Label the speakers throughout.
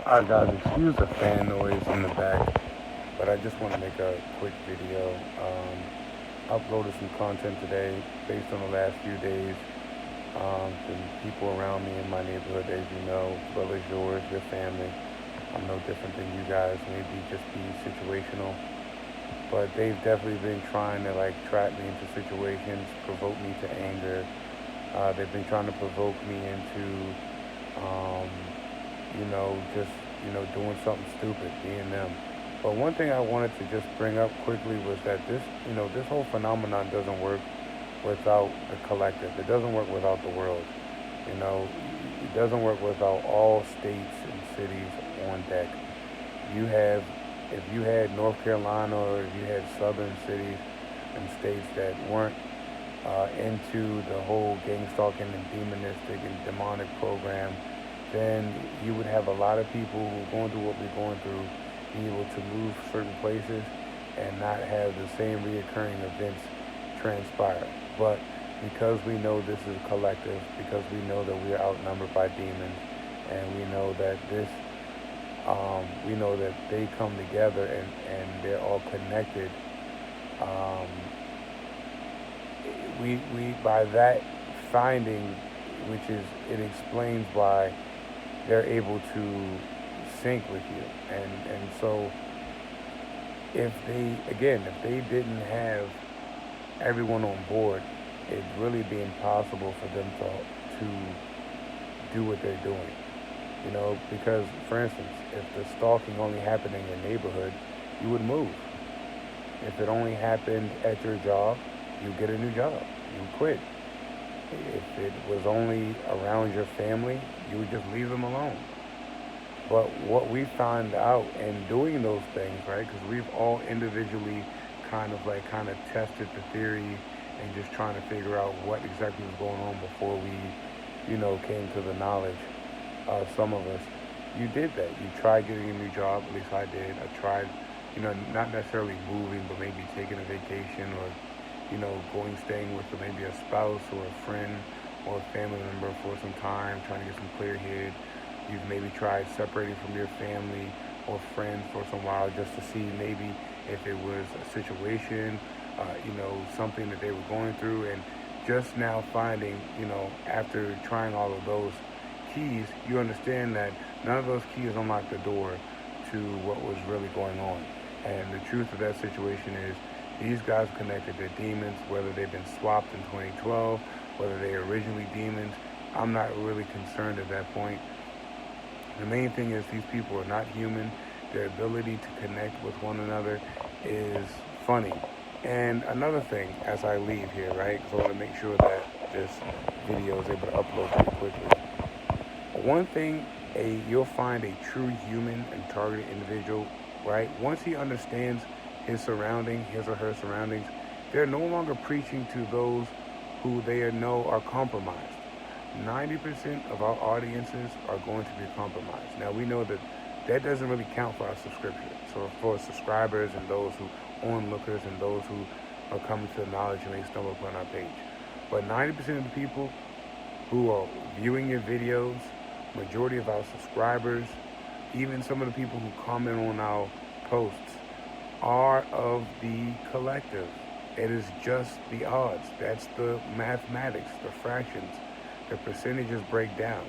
Speaker 1: Alright guys, excuse the fan noise in the back, but I just want to make a quick video. Uploaded some content today based on the last few days. The people around me in my neighborhood, as you know, as well as yours, your family. I'm no different than you guys, maybe just be situational. But they've definitely been trying to like trap me into situations, provoke me to anger. They've been trying to provoke me into um, just, doing something stupid, being them. But one thing I wanted to just bring up quickly was that this whole phenomenon doesn't work without the collective. It doesn't work without the world. You know, it doesn't work without all states and cities on deck. You have, if you had North Carolina or if you had southern cities and states that weren't into the whole gang stalking and demonistic and demonic program, then you would have a lot of people who are going through what we're going through be able to move certain places and not have the same reoccurring events transpire. But because we know this is collective, because we know that we are outnumbered by demons, and we know that they come together and they're all connected. Um, we by that finding, which is it explains why they're able to sync with you, and so if they didn't have everyone on board, it'd really be impossible for them to do what they're doing. Because for instance, if the stalking only happened in your neighborhood, you would move. If it only happened at your job, you get a new job. You quit. If it was only around your family, you would just leave them alone. But what we found out in doing those things, right? Because we've all individually kind of tested the theory and just trying to figure out what exactly was going on before we, came to the knowledge. Some of us, you did that. You tried getting a new job. At least I did. I tried, not necessarily moving, but maybe taking a vacation or, staying with maybe a spouse or a friend or a family member for some time, trying to get some clear head. You've maybe tried separating from your family or friends for some while just to see maybe if it was a situation, something that they were going through. And just now finding, after trying all of those keys, you understand that none of those keys unlock the door to what was really going on. And the truth of that situation is these guys connected to demons, whether they've been swapped in 2012, whether they are originally demons. I'm not really concerned at that point. The main thing is these people are not human. Their ability to connect with one another is funny. And another thing, as I leave here, right, because I want to make sure that this video is able to upload pretty quickly. One thing, you'll find a true human and targeted individual, right? Once he understands his or her surroundings, they're no longer preaching to those who they know are compromised. 90% of our audiences are going to be compromised. Now we know that that doesn't really count for our subscription. So for subscribers and those who onlookers and those who are coming to the knowledge and they stumble upon our page. But 90% of the people who are viewing your videos, majority of our subscribers, even some of the people who comment on our posts are of the collective. It is just the odds. That's the mathematics, the fractions. The percentages break down.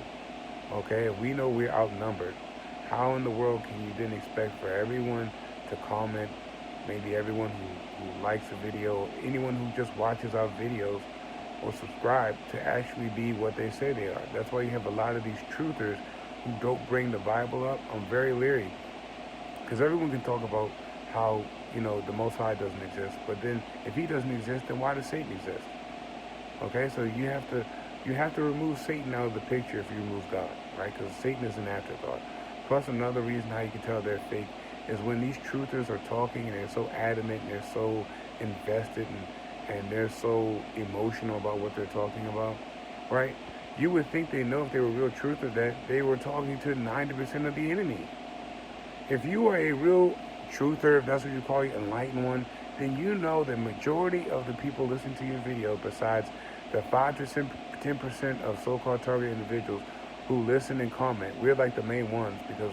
Speaker 1: Okay, if we know we're outnumbered, how in the world can you then expect for everyone to comment, maybe everyone who likes a video, anyone who just watches our videos or subscribe to actually be what they say they are? That's why you have a lot of these truthers who don't bring the Bible up. I'm very leery because everyone can talk about how, the Most High doesn't exist, but then if he doesn't exist, then why does Satan exist? Okay, so you have to remove Satan out of the picture if you remove God, right? Because Satan is an afterthought. Plus, another reason how you can tell they're fake is when these truthers are talking and they're so adamant and they're so invested and they're so emotional about what they're talking about, right? You would think they know if they were real truthers that they were talking to 90% of the enemy. If you are a real truther, if that's what you call it, enlightened one, then you know the majority of the people listening to your video, besides the 5 to 10% of so-called target individuals who listen and comment, we're like the main ones because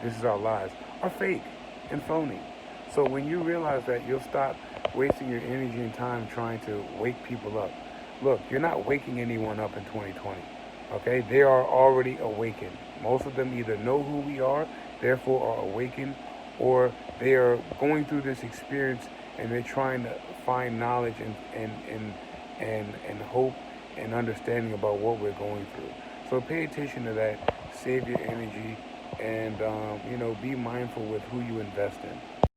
Speaker 1: this is our lives, are fake and phony. So when you realize that, you'll stop wasting your energy and time trying to wake people up. Look, you're not waking anyone up in 2020. Okay, they are already awakened. Most of them either know who we are, therefore are awakened, or they are going through this experience and they're trying to find knowledge and hope and understanding about what we're going through. So pay attention to that. Save your energy, and be mindful with who you invest in.